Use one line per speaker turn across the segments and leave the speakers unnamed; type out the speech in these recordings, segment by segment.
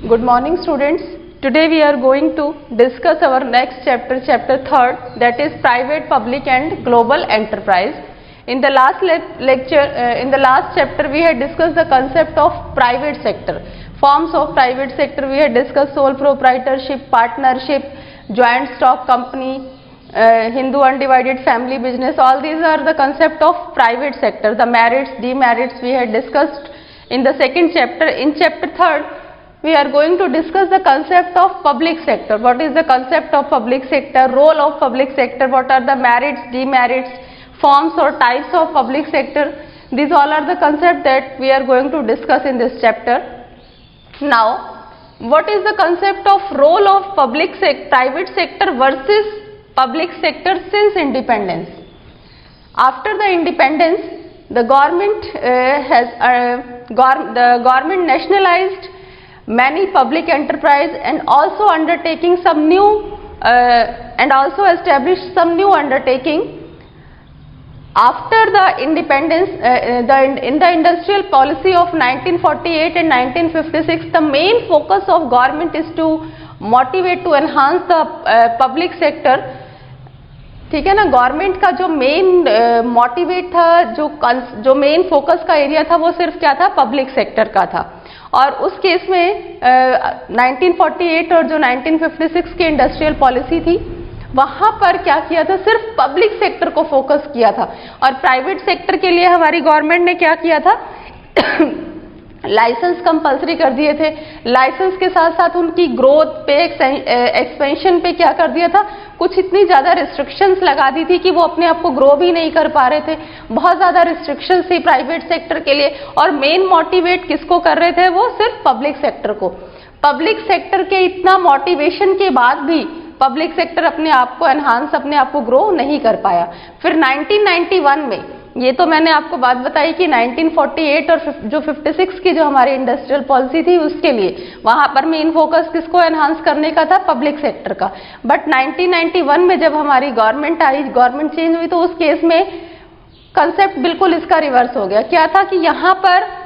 Good morning students. Today we are going to discuss our next chapter, chapter 3rd, that is private, public and global enterprise. In the last chapter we had discussed the concept of private sector. Forms of private sector we had discussed: sole proprietorship, partnership, joint stock company, Hindu undivided family business. All these are the concept of private sector. The merits, demerits we had discussed in the second chapter. In chapter 3rd we are going to discuss the concept of public sector. What is the concept of public sector, role of public sector, what are the merits, demerits, forms or types of public sector. These all are the concepts that we are going to discuss in this chapter. Now, what is the concept of role of private sector versus public sector since independence? After the independence, the government nationalized many public enterprise and also undertaking some new and also established some new undertaking. After the independence, in the industrial policy of 1948 and 1956, the main focus of government is to motivate, to enhance the public sector. ठीक है ना, government का जो main motivate था, जो main focus का area था, वो सिर्फ क्या था, पब्लिक सेक्टर का था. और उस केस में 1948 और जो 1956 की इंडस्ट्रियल पॉलिसी थी, वहां पर क्या किया था, सिर्फ पब्लिक सेक्टर को फोकस किया था. और प्राइवेट सेक्टर के लिए हमारी गवर्नमेंट ने क्या किया था, लाइसेंस कंपलसरी कर दिए थे. लाइसेंस के साथ साथ उनकी ग्रोथ पे, एक्सपेंशन पे क्या कर दिया था, कुछ इतनी ज़्यादा रिस्ट्रिक्शंस लगा दी थी कि वो अपने आप को ग्रो भी नहीं कर पा रहे थे. बहुत ज़्यादा रिस्ट्रिक्शंस थी प्राइवेट सेक्टर के लिए. और मेन मोटिवेट किसको कर रहे थे, वो सिर्फ पब्लिक सेक्टर को. पब्लिक सेक्टर के इतना मोटिवेशन के बाद भी पब्लिक सेक्टर अपने आप को एनहांस, अपने आप को ग्रो नहीं कर पाया. फिर 1991 में, ये तो मैंने आपको बात बताई कि 1948 और जो 56 की जो हमारी इंडस्ट्रियल पॉलिसी थी, उसके लिए वहां पर मेन फोकस किसको एनहांस करने का था, पब्लिक सेक्टर का. बट 1991 में जब हमारी गवर्नमेंट आई, गवर्नमेंट चेंज हुई, तो उस केस में कंसेप्ट बिल्कुल इसका रिवर्स हो गया. क्या था कि यहाँ पर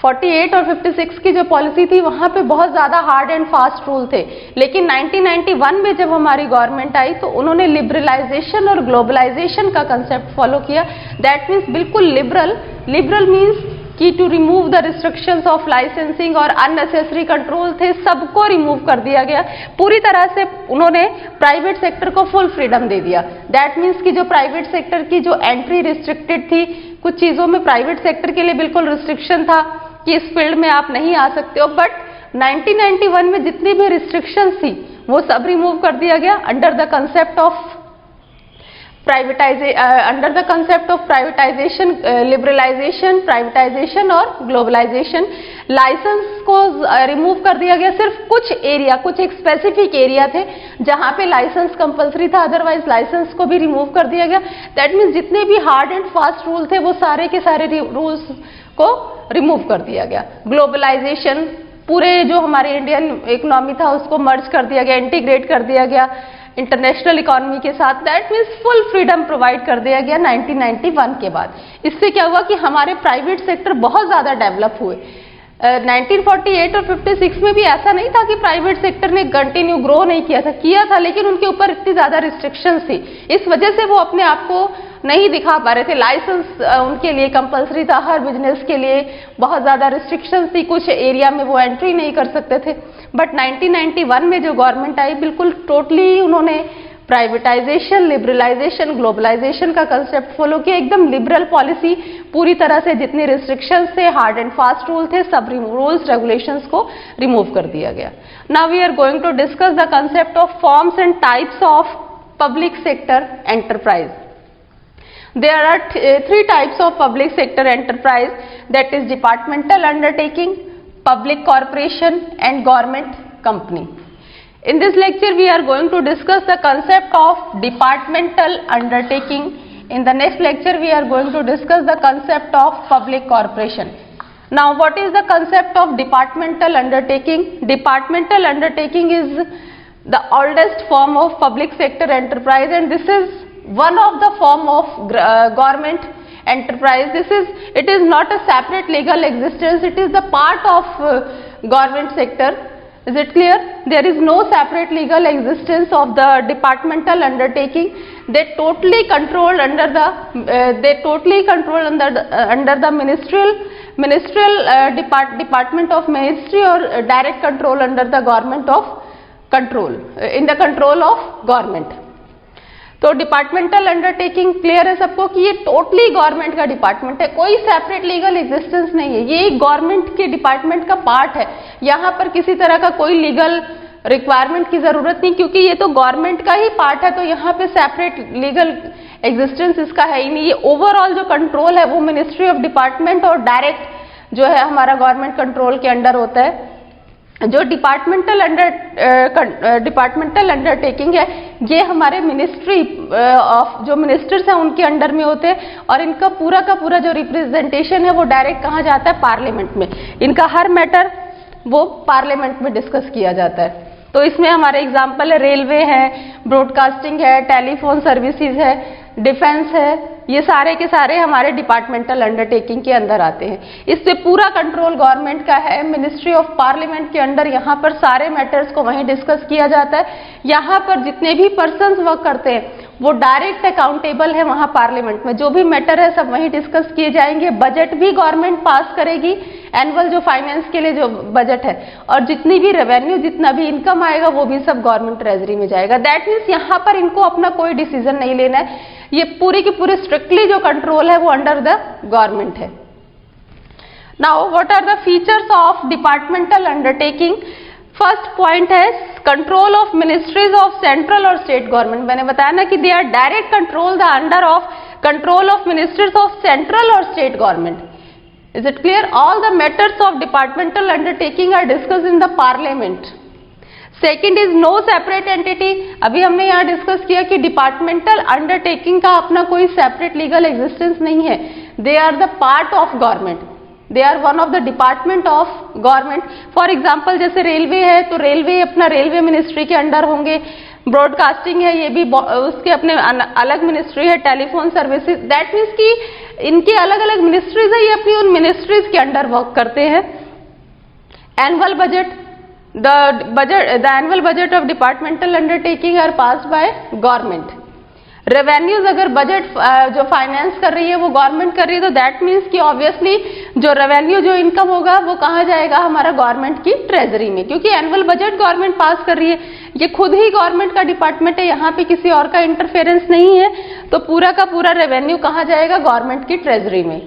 48 और 56 की जो पॉलिसी थी, वहां पे बहुत ज्यादा हार्ड एंड फास्ट रूल थे. लेकिन 1991 में जब हमारी गवर्नमेंट आई, तो उन्होंने लिबरलाइजेशन और ग्लोबलाइजेशन का कंसेप्ट फॉलो किया. दैट मीन्स बिल्कुल लिबरल. लिबरल मीन्स कि to remove the restrictions of licensing और अननेसेसरी कंट्रोल थे, सबको रिमूव कर दिया गया. पूरी तरह से उन्होंने प्राइवेट सेक्टर को फुल फ्रीडम दे दिया. दैट मीन्स कि जो प्राइवेट सेक्टर की जो एंट्री रिस्ट्रिक्टेड थी, कुछ चीजों में प्राइवेट सेक्टर के लिए बिल्कुल रिस्ट्रिक्शन था कि इस फील्ड में आप नहीं आ सकते हो. बट 1991 में जितनी भी रिस्ट्रिक्शंस थी, वो सब रिमूव कर दिया गया under the concept of privatisation, liberalisation, privatisation और ग्लोबलाइजेशन. लाइसेंस को रिमूव कर दिया गया. सिर्फ कुछ एरिया, कुछ एक स्पेसिफिक एरिया थे जहां पे लाइसेंस कंपलसरी था, अदरवाइज लाइसेंस को भी रिमूव कर दिया गया. दैट मीन्स जितने भी हार्ड एंड फास्ट रूल थे, वो सारे के सारे रूल्स को रिमूव कर दिया गया. ग्लोबलाइजेशन, पूरे जो हमारे इंडियन इकोनॉमी था उसको मर्ज कर दिया गया, इंटीग्रेट कर दिया गया इंटरनेशनल इकोनॉमी के साथ. That means full freedom provide कर दिया गया 1991 के बाद. इससे क्या हुआ कि हमारे प्राइवेट सेक्टर बहुत ज्यादा डेवलप हुए. 1948 और 56 में भी ऐसा नहीं था कि प्राइवेट सेक्टर ने कंटिन्यू ग्रो नहीं किया था, लेकिन उनके ऊपर इतनी ज्यादा रिस्ट्रिक्शंस थी, इस वजह से वो अपने आप को नहीं दिखा पा रहे थे. लाइसेंस उनके लिए कंपलसरी था, हर बिजनेस के लिए बहुत ज्यादा रिस्ट्रिक्शंस थी, कुछ एरिया में वो एंट्री नहीं कर सकते थे. बट 1991 में जो गवर्नमेंट आई, बिल्कुल टोटली उन्होंने प्राइवेटाइजेशन, लिबरलाइजेशन, ग्लोबलाइजेशन का कंसेप्ट फॉलो किया. एकदम लिबरल पॉलिसी, पूरी तरह से जितनी रिस्ट्रिक्शंस थे, हार्ड एंड फास्ट रूल थे, सब रूल्स रेगुलेशंस को रिमूव कर दिया गया. Now we are going to discuss the concept of forms and types of public sector enterprise. There are three types of public sector enterprise, that is departmental undertaking, public corporation and government company. In this lecture we are going to discuss the concept of departmental undertaking. In the next lecture we are going to discuss the concept of public corporation. Now what is the concept of departmental undertaking? Departmental undertaking is the oldest form of public sector enterprise, and this is one of the form of government enterprise. It is not a separate legal existence, it is the part of government sector. Is it clear? There is no separate legal existence of the departmental undertaking. They totally control under the ministerial department of ministry, or direct control under the government of control, in the control of government. तो departmental undertaking clear है सबको कि ये totally government का department है, कोई separate legal existence नहीं है, ये गवर्नमेंट के डिपार्टमेंट का पार्ट है। यहाँ पर किसी तरह का कोई लीगल रिक्वायरमेंट की जरूरत नहीं, क्योंकि ये तो गवर्नमेंट का ही पार्ट है, तो यहाँ पे सेपरेट लीगल एग्जिस्टेंस इसका है ही नहीं। ये ओवरऑल जो कंट्रोल है वो मिनिस्ट्री ऑफ डिपार्टमेंट और डायरेक्ट जो है हमारा गवर्नमेंट कंट्रोल के अंडर होता है। जो डिपार्टमेंटल अंडरटेकिंग है ये हमारे मिनिस्ट्री ऑफ जो मिनिस्टर्स हैं उनके अंडर में होते हैं, और इनका पूरा का पूरा जो रिप्रेजेंटेशन है वो डायरेक्ट कहाँ जाता है, पार्लियामेंट में। इनका हर मैटर वो पार्लियामेंट में डिस्कस किया जाता है। तो इसमें हमारे एग्जाम्पल है रेलवे है, ब्रॉडकास्टिंग है, टेलीफोन सर्विसेज है, डिफेंस है, ये सारे के सारे हमारे डिपार्टमेंटल अंडरटेकिंग के अंदर आते हैं। इससे पूरा कंट्रोल गवर्नमेंट का है, मिनिस्ट्री ऑफ पार्लियामेंट के अंडर यहाँ पर सारे मैटर्स को वहीं डिस्कस किया जाता है। यहाँ पर जितने भी पर्सन्स वर्क करते हैं वो डायरेक्ट अकाउंटेबल है वहाँ पार्लियामेंट में, जो भी मैटर है सब वहीं डिस्कस किए जाएंगे। बजट भी गवर्नमेंट पास करेगी, एनुअल जो फाइनेंस के लिए जो बजट है, और जितनी भी रेवेन्यू जितना भी इनकम आएगा वो भी सब गवर्नमेंट ट्रेजरी में जाएगा। दैट मीन्स यहाँ पर इनको अपना कोई डिसीजन नहीं लेना है, ये पूरी की पूरी स्ट्रिक्टली जो कंट्रोल है वो अंडर द गवर्नमेंट है। Now what are the features of departmental undertaking? First point है control of ministries of central और स्टेट गवर्नमेंट। मैंने बताया ना कि they are direct control the under of control of ministries of central और state government. Is it clear? All the matters of departmental undertaking are discussed in the parliament. Second is no separate entity. अभी हमने यहाँ discuss किया कि departmental undertaking का अपना कोई separate legal existence नहीं है, they are the part of government, they are one of the department of government. For example जैसे रेलवे है तो रेलवे अपना रेलवे मिनिस्ट्री के अंडर होंगे, ब्रॉडकास्टिंग है ये भी उसके अपने अलग मिनिस्ट्री है, टेलीफोन सर्विसेज, दैट मीन्स कि इनके अलग अलग मिनिस्ट्रीज है, ये अपनी उन मिनिस्ट्रीज के अंडर वर्क करते हैं। Annual budget, the annual budget of departmental undertaking are passed by government. Revenues अगर बजट जो फाइनेंस कर रही है वो गवर्नमेंट कर रही है, तो दैट मीन्स कि ऑब्वियसली जो रेवेन्यू जो इनकम होगा वो कहाँ जाएगा, हमारा गवर्नमेंट की ट्रेजरी में, क्योंकि एनुअल बजट गवर्नमेंट पास कर रही है, ये खुद ही गवर्नमेंट का डिपार्टमेंट है, यहाँ पे किसी और का इंटरफेरेंस नहीं है, तो पूरा का पूरा रेवेन्यू कहाँ जाएगा, गवर्नमेंट की ट्रेजरी में।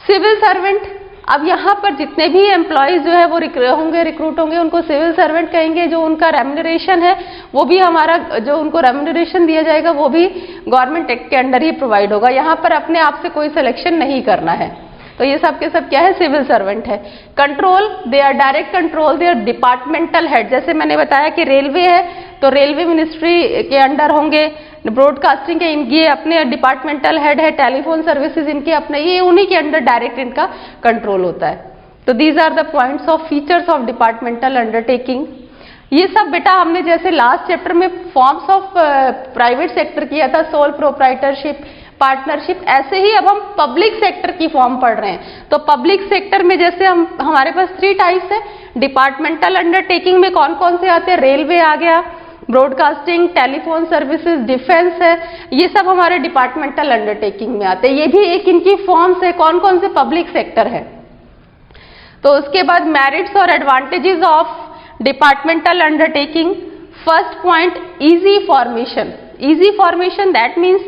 सिविल सर्वेंट, अब यहाँ पर जितने भी एम्प्लॉयज जो है वो रिक्रूट होंगे उनको सिविल सर्वेंट कहेंगे। जो उनका रेम्यूनरेशन है वो भी हमारा, जो उनको रेम्यूनरेशन दिया जाएगा वो भी गवर्नमेंट एक्ट के अंडर ही प्रोवाइड होगा, यहाँ पर अपने आप से कोई सिलेक्शन नहीं करना है। तो ये सब के सब क्या है, सिविल सर्वेंट है। Control, they are direct control their departmental head. जैसे मैंने बताया कि रेलवे है तो रेलवे मिनिस्ट्री के अंडर होंगे, ब्रॉडकास्टिंग के ये अपने डिपार्टमेंटल हेड है, टेलीफोन सर्विसेज इनके अपने, ये उन्हीं के अंडर डायरेक्ट इनका कंट्रोल होता है। तो these are the points of features of departmental undertaking. ये सब बेटा हमने जैसे लास्ट चैप्टर में फॉर्म्स ऑफ प्राइवेट सेक्टर किया था, सोल प्रोप्राइटरशिप, पार्टनरशिप, ऐसे ही अब हम पब्लिक सेक्टर की फॉर्म पढ़ रहे हैं। तो पब्लिक सेक्टर में जैसे हमारे पास 3 टाइप्स है। डिपार्टमेंटल अंडरटेकिंग में कौन कौन से आते हैं, रेलवे आ गया, ब्रॉडकास्टिंग, टेलीफोन सर्विसेज, डिफेंस है, ये सब हमारे डिपार्टमेंटल अंडरटेकिंग में आते हैं। ये भी एक इनकी फॉर्म्स है, कौन कौन से पब्लिक सेक्टर है। तो उसके बाद मेरिट्स और advantages of departmental undertaking. First point, easy formation. Easy formation that means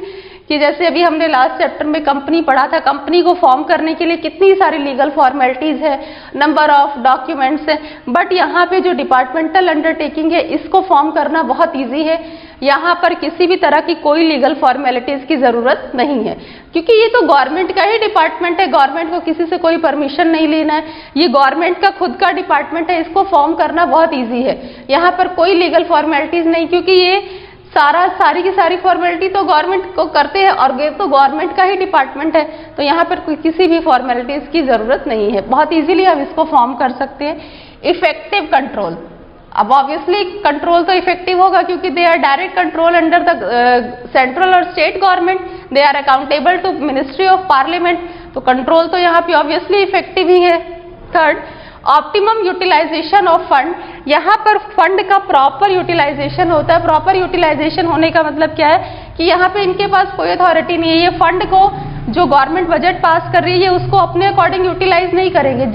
कि जैसे अभी हमने लास्ट चैप्टर में कंपनी पढ़ा था, कंपनी को फॉर्म करने के लिए कितनी सारी लीगल फॉर्मेलिटीज है, नंबर ऑफ डॉक्यूमेंट्स है, बट यहाँ पे जो डिपार्टमेंटल अंडरटेकिंग है इसको फॉर्म करना बहुत इजी है। यहाँ पर किसी भी तरह की कोई लीगल फॉर्मेलिटीज की जरूरत नहीं है, क्योंकि ये तो गवर्नमेंट का ही डिपार्टमेंट है, गवर्नमेंट को किसी से कोई परमिशन नहीं लेना है, ये गवर्नमेंट का खुद का डिपार्टमेंट है, इसको फॉर्म करना बहुत ईजी है। यहाँ पर कोई लीगल फॉर्मेलिटीज नहीं, क्योंकि ये सारी की सारी फॉर्मेलिटी तो गवर्नमेंट को करते हैं और ये तो गवर्नमेंट का ही डिपार्टमेंट है, तो यहाँ पर किसी भी फॉर्मेलिटीज की जरूरत नहीं है, बहुत इजीली हम इसको फॉर्म कर सकते हैं। इफेक्टिव कंट्रोल, अब ऑब्वियसली कंट्रोल तो इफेक्टिव होगा क्योंकि they are direct control under the central और state government, they are accountable to ministry of parliament, तो कंट्रोल तो यहाँ पे ऑब्वियसली इफेक्टिव ही है। Third, optimum utilisation of fund, यहाँ पर फंड का प्रॉपर यूटिलाइजेशन होता है। प्रॉपर यूटिलाइजेशन होने का मतलब क्या है कि यहाँ पे इनके पास कोई अथॉरिटी नहीं है, ये फंड को जो गवर्नमेंट बजट पास कर रही है उसको अपने अकॉर्डिंग यूटिलाइज नहीं करेंगे।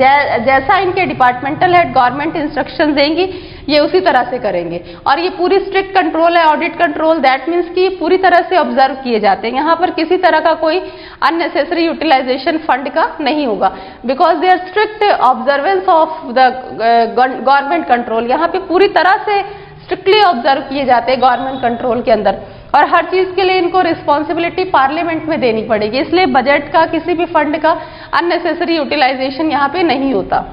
जैसा इनके डिपार्टमेंटल हेड गवर्नमेंट इंस्ट्रक्शन देंगी ये उसी तरह से करेंगे। और ये पूरी स्ट्रिक्ट कंट्रोल है, ऑडिट कंट्रोल, दैट मीन्स कि पूरी तरह से ऑब्जर्व किए जाते हैं। यहाँ पर किसी तरह का कोई अननेसेसरी यूटिलाइजेशन फंड का नहीं होगा, because they are strict observance of the government control. यहाँ पे पूरी तरह से स्ट्रिक्टली ऑब्जर्व किए जाते हैं गवर्नमेंट कंट्रोल के अंदर, और हर चीज के लिए इनको रिस्पॉन्सिबिलिटी पार्लियामेंट में देनी पड़ेगी। इसलिए बजट का किसी भी फंड का अननेसेसरी यूटिलाइजेशन यहाँ पे नहीं होता।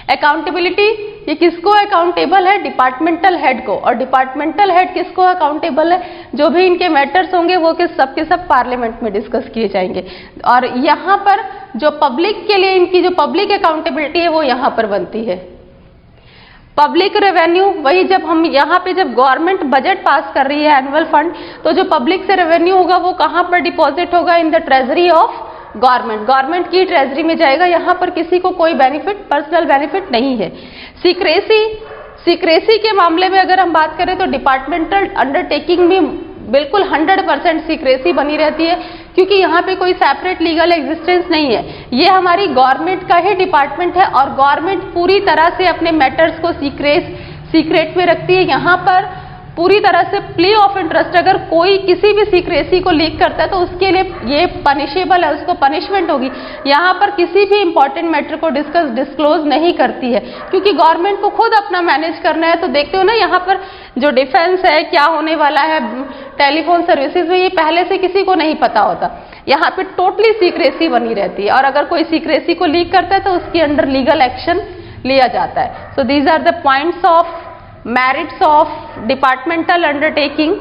अकाउंटेबिलिटी, ये किसको अकाउंटेबल है? डिपार्टमेंटल हेड को। और डिपार्टमेंटल हेड किसको अकाउंटेबल है? जो भी इनके मैटर्स होंगे वो के सब पार्लियामेंट में डिस्कस किए जाएंगे। और यहाँ पर जो पब्लिक के लिए इनकी जो पब्लिक अकाउंटेबिलिटी है वो यहाँ पर बनती है। पब्लिक रेवेन्यू, वही जब हम यहाँ पे जब गवर्नमेंट बजट पास कर रही है एनुअल फंड, तो जो पब्लिक से रेवेन्यू होगा वो कहाँ पर डिपॉजिट होगा? In the treasury of government. Government की ट्रेजरी में जाएगा। यहाँ पर किसी को कोई बेनिफिट, पर्सनल बेनिफिट नहीं है। सीक्रेसी के मामले में अगर हम बात करें तो डिपार्टमेंटल अंडरटेकिंग में बिल्कुल 100% सीक्रेसी बनी रहती है, क्योंकि यहाँ पे कोई सेपरेट लीगल एग्जिस्टेंस नहीं है। ये हमारी गवर्नमेंट का ही डिपार्टमेंट है और गवर्नमेंट पूरी तरह से अपने मैटर्स को सीक्रेट में रखती है। यहाँ पर पूरी तरह से प्ली ऑफ इंटरेस्ट, अगर कोई किसी भी सीक्रेसी को लीक करता है तो उसके लिए ये पनिशेबल है, उसको पनिशमेंट होगी। यहाँ पर किसी भी इंपॉर्टेंट मैटर को डिस्क्लोज नहीं करती है, क्योंकि गवर्नमेंट को खुद अपना मैनेज करना है। तो देखते हो ना, यहाँ पर जो डिफेंस है, क्या होने वाला है टेलीफोन सर्विसेज में, ये पहले से किसी को नहीं पता होता। यहाँ पे टोटली सीक्रेसी बनी रहती है, और अगर कोई सीक्रेसी को लीक करता है तो उसके अंडर लीगल एक्शन लिया जाता है। So these are the points of merits of departmental undertaking.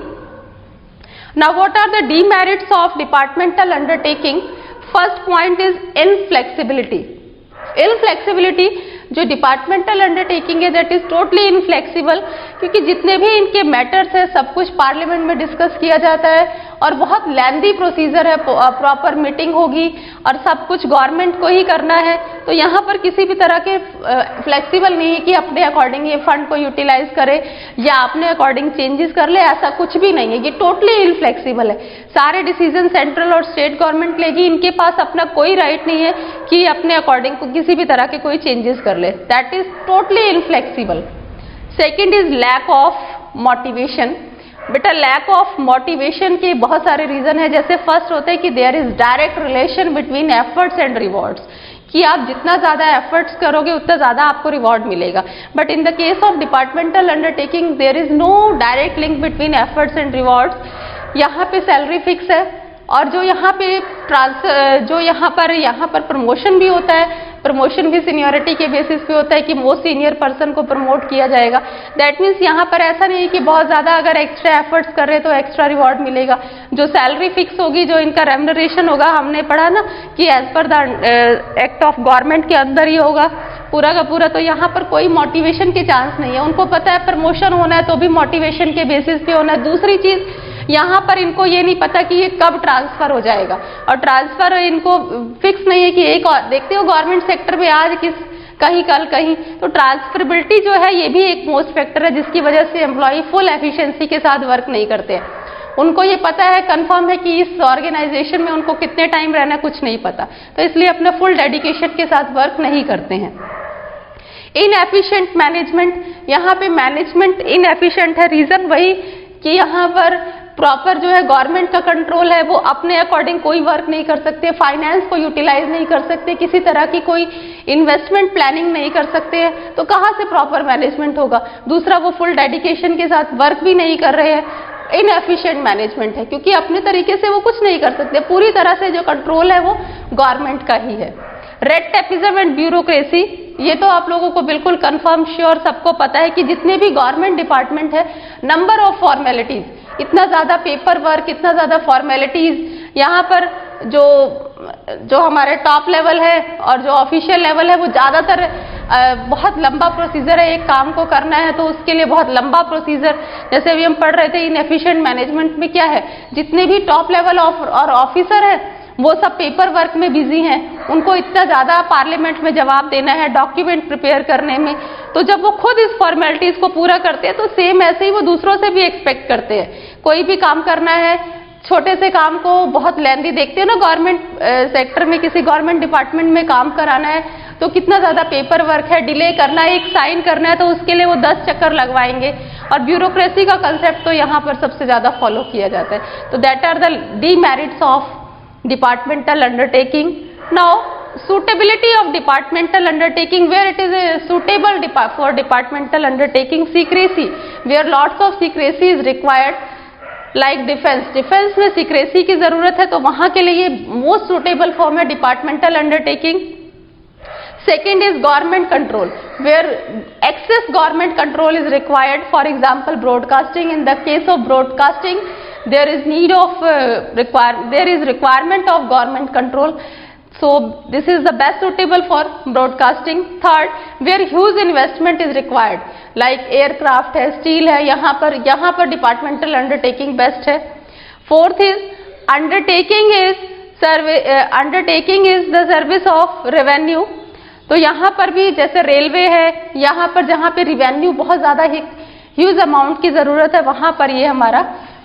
Now what are the demerits of departmental undertaking? First point is inflexibility. Inflexibility, जो डिपार्टमेंटल अंडरटेकिंग है दैट इज टोटली इनफ्लेक्सिबल, क्योंकि जितने भी इनके matters है सब कुछ पार्लियामेंट में डिस्कस किया जाता है और बहुत लेंदी प्रोसीजर है, प्रॉपर मीटिंग होगी और सब कुछ गवर्नमेंट को ही करना है। तो यहाँ पर किसी भी तरह के फ्लेक्सिबल नहीं है कि अपने अकॉर्डिंग ये फंड को यूटिलाइज करे या अपने अकॉर्डिंग चेंजेस कर ले, ऐसा कुछ भी नहीं है। ये टोटली इनफ्लेक्सिबल है। सारे डिसीजन सेंट्रल और स्टेट गवर्नमेंट लेगी, इनके पास अपना कोई राइट नहीं है कि अपने अकॉर्डिंग किसी भी तरह के कोई चेंजेस कर ले। That is totally inflexible. Second is lack of motivation. बेटा लैक ऑफ मोटिवेशन के बहुत सारे रीजन है। जैसे फर्स्ट होता है कि there is direct relation between efforts and rewards, कि आप जितना ज्यादा एफर्ट्स करोगे उतना ज्यादा आपको रिवॉर्ड मिलेगा। But in the case of departmental undertaking there is no direct link between efforts and rewards. यहाँ पे सैलरी फिक्स है, और जो यहाँ पर प्रमोशन भी होता है, प्रमोशन भी सीनियरिटी के बेसिस पे होता है कि मोस्ट सीनियर पर्सन को प्रमोट किया जाएगा। दैट मीन्स यहाँ पर ऐसा नहीं है कि बहुत ज़्यादा अगर एक्स्ट्रा एफर्ट्स कर रहे तो एक्स्ट्रा रिवॉर्ड मिलेगा। जो सैलरी फिक्स होगी, जो इनका रेम्युनरेशन होगा, हमने पढ़ा ना कि as per the act of government के अंदर ही होगा पूरा का पूरा। तो यहाँ पर कोई मोटिवेशन के चांस नहीं है। उनको पता है प्रमोशन होना है तो भी मोटिवेशन के बेसिस पे होना है। दूसरी चीज, यहाँ पर इनको ये नहीं पता कि ये कब ट्रांसफर हो जाएगा, और ट्रांसफर इनको फिक्स नहीं है कि एक और देखते हो गवर्नमेंट सेक्टर में आज कहीं कल कहीं। तो ट्रांसफरेबिलिटी जो है ये भी एक मोस्ट फैक्टर है जिसकी वजह से एम्प्लॉय फुल एफिशिएंसी के साथ वर्क नहीं करते हैं। उनको ये पता है, कंफर्म है कि इस ऑर्गेनाइजेशन में उनको कितने टाइम रहना है, कुछ नहीं पता, तो इसलिए अपना फुल डेडिकेशन के साथ वर्क नहीं करते हैं। इनएफिशिएंट मैनेजमेंट, यहाँ पे मैनेजमेंट इनएफिशिएंट है। रीजन वही कि यहाँ पर प्रॉपर जो है गवर्नमेंट का कंट्रोल है, वो अपने अकॉर्डिंग कोई वर्क नहीं कर सकते, फाइनेंस को यूटिलाइज नहीं कर सकते, किसी तरह की कोई इन्वेस्टमेंट प्लानिंग नहीं कर सकते हैं, तो कहाँ से प्रॉपर मैनेजमेंट होगा। दूसरा, वो फुल डेडिकेशन के साथ वर्क भी नहीं कर रहे हैं, इनएफिशिएंट मैनेजमेंट है, क्योंकि अपने तरीके से वो कुछ नहीं कर सकते। पूरी तरह से जो कंट्रोल है वो गवर्नमेंट का ही है। रेड टेपिज्म एंड ब्यूरोक्रेसी, ये तो आप लोगों को बिल्कुल कंफर्म श्योर सबको पता है कि जितने भी गवर्नमेंट डिपार्टमेंट है, नंबर ऑफ फॉर्मेलिटीज, इतना ज्यादा पेपर वर्क, इतना ज्यादा फॉर्मेलिटीज। यहाँ पर जो हमारे टॉप लेवल है और जो ऑफिशियल लेवल है वो ज्यादातर बहुत लंबा प्रोसीजर है। एक काम को करना है तो उसके लिए बहुत लंबा प्रोसीजर, जैसे अभी हम पढ़ रहे थे इनएफिशिएंट मैनेजमेंट में क्या है, जितने भी टॉप लेवल और ऑफिसर है वो सब पेपर वर्क में बिजी हैं, उनको इतना ज़्यादा पार्लियामेंट में जवाब देना है, डॉक्यूमेंट प्रिपेयर करने में, तो जब वो खुद इस फॉर्मेलिटीज़ को पूरा करते हैं तो सेम ऐसे ही वो दूसरों से भी एक्सपेक्ट करते हैं। कोई भी काम करना है, छोटे से काम को बहुत लेंदी देखते हैं ना, गवर्नमेंट सेक्टर में किसी गवर्नमेंट डिपार्टमेंट में काम कराना है तो कितना ज़्यादा पेपर वर्क है, डिले करना है, एक साइन करना है तो उसके लिए वो 10 चक्कर लगवाएंगे, और ब्यूरोक्रेसी का कंसेप्ट तो यहाँ पर सबसे ज़्यादा फॉलो किया जाता है। तो that are the demerits of departmental undertaking. Now suitability of departmental undertaking, where it is suitable for departmental undertaking, secrecy, where lots of secrecy is required, like defense में secrecy की जरूरत है तो वहां के लिए most suitable form है departmental undertaking। Second is government control, where excess government control is required, for example broadcasting. In the case of broadcasting there is need of there is requirement of government control, so this is the best suitable for broadcasting। Third, where huge investment is required, like aircraft है, steel है, यहाँ पर departmental undertaking best है। Fourth is undertaking is the service of revenue, तो यहाँ पर भी जैसे रेलवे है, यहाँ पर जहाँ पे रिवेन्यू बहुत ज़्यादा ह्यूज अमाउंट की ज़रूरत है वहाँ पर ये हमारा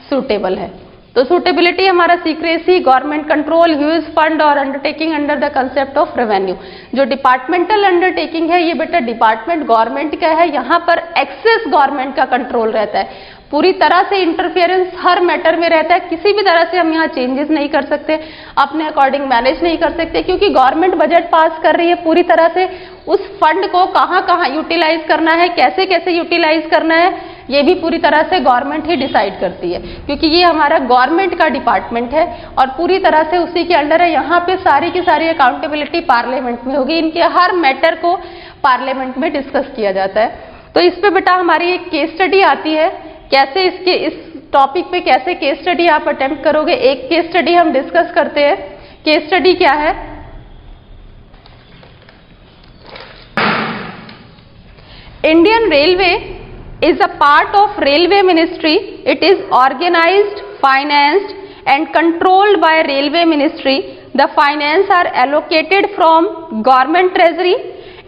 सूटेबल है। तो सूटेबिलिटी हमारा secrecy, government control, huge fund और undertaking under the concept of revenue. जो डिपार्टमेंटल अंडरटेकिंग है ये बेटा डिपार्टमेंट गवर्नमेंट का है, यहाँ पर एक्सेस गवर्नमेंट का कंट्रोल रहता है, पूरी तरह से इंटरफेरेंस हर मैटर में रहता है, किसी भी तरह से हम यहाँ चेंजेस नहीं कर सकते, अपने अकॉर्डिंग मैनेज नहीं कर सकते, क्योंकि गवर्नमेंट बजट पास कर रही है, पूरी तरह से उस फंड को कहाँ कहाँ यूटिलाइज करना है, कैसे कैसे यूटिलाइज करना है, ये भी पूरी तरह से गवर्नमेंट ही डिसाइड करती है, क्योंकि ये हमारा गवर्नमेंट का डिपार्टमेंट है और पूरी तरह से उसी के अंडर है। यहाँ पे सारी की सारी अकाउंटेबिलिटी पार्लियामेंट में होगी, इनके हर मैटर को पार्लियामेंट में डिस्कस किया जाता है। तो इस पे बेटा हमारी एक केस स्टडी आती है, कैसे इस टॉपिक पे कैसे केस स्टडी आप अटेम्प्ट करोगे। एक केस स्टडी हम डिस्कस करते हैं। केस स्टडी क्या है? Indian railway is a part of railway ministry. It is organized, financed and controlled by railway ministry. The finance are allocated from government treasury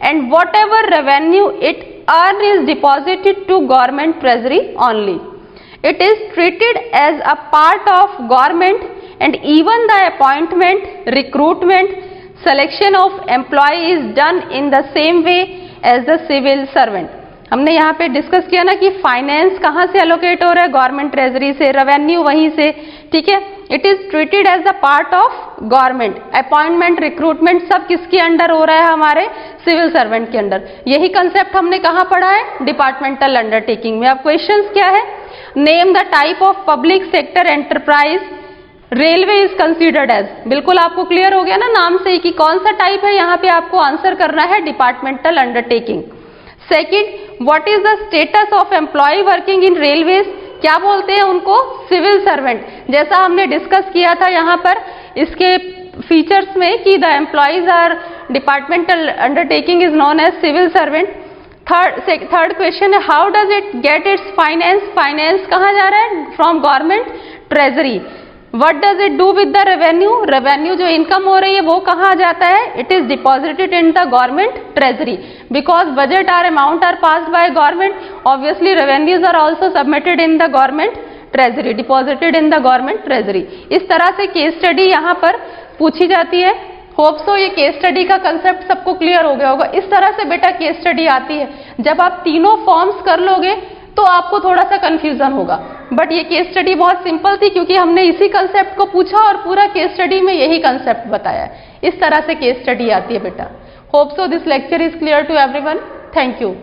and whatever revenue it earn is deposited to government treasury only. It is treated as a part of government and even the appointment, recruitment, selection of employee is done in the same way as the civil servant. हमने यहाँ पे discuss किया ना कि finance कहाँ से allocate हो रहा है, गवर्नमेंट ट्रेजरी से, रेवेन्यू वहीं से, ठीक है। It is treated as a part of government, appointment, recruitment सब किसके अंडर हो रहा है? हमारे सिविल सर्वेंट के अंडर। यही कंसेप्ट हमने कहाँ पढ़ा है? डिपार्टमेंटल अंडरटेकिंग में। अब क्वेश्चंस क्या है? Name the type of public sector enterprise railway is considered as. बिल्कुल आपको क्लियर हो गया ना नाम से ही कि कौन सा टाइप है, यहाँ पे आपको आंसर करना है departmental undertaking. Second, what is the status of employ working in railways? क्या बोलते हैं उनको? Civil servant. जैसा हमने डिस्कस किया था यहाँ पर इसके फीचर्स में कि the employees are departmental undertaking is known as civil servant. Third question है how does it get its finance? Finance कहाँ जा रहा है? From government treasury. What does it do with the revenue? Revenue जो income हो रही है वो कहाँ जाता है? It is deposited in the government treasury because budget are amount are passed by government, obviously revenues are also submitted in the government treasury, deposited in the government treasury. इस तरह से केस स्टडी यहाँ पर पूछी जाती है। Hope so ये case study का कंसेप्ट सबको क्लियर हो गया होगा। इस तरह से बेटा केस स्टडी आती है। जब आप तीनों फॉर्म्स कर लोगे तो आपको थोड़ा सा कंफ्यूजन होगा, बट ये केस स्टडी बहुत सिंपल थी क्योंकि हमने इसी कंसेप्ट को पूछा और पूरा केस स्टडी में यही कंसेप्ट बताया है। इस तरह से केस स्टडी आती है बेटा। Hope so this lecture is clear to everyone. Thank you.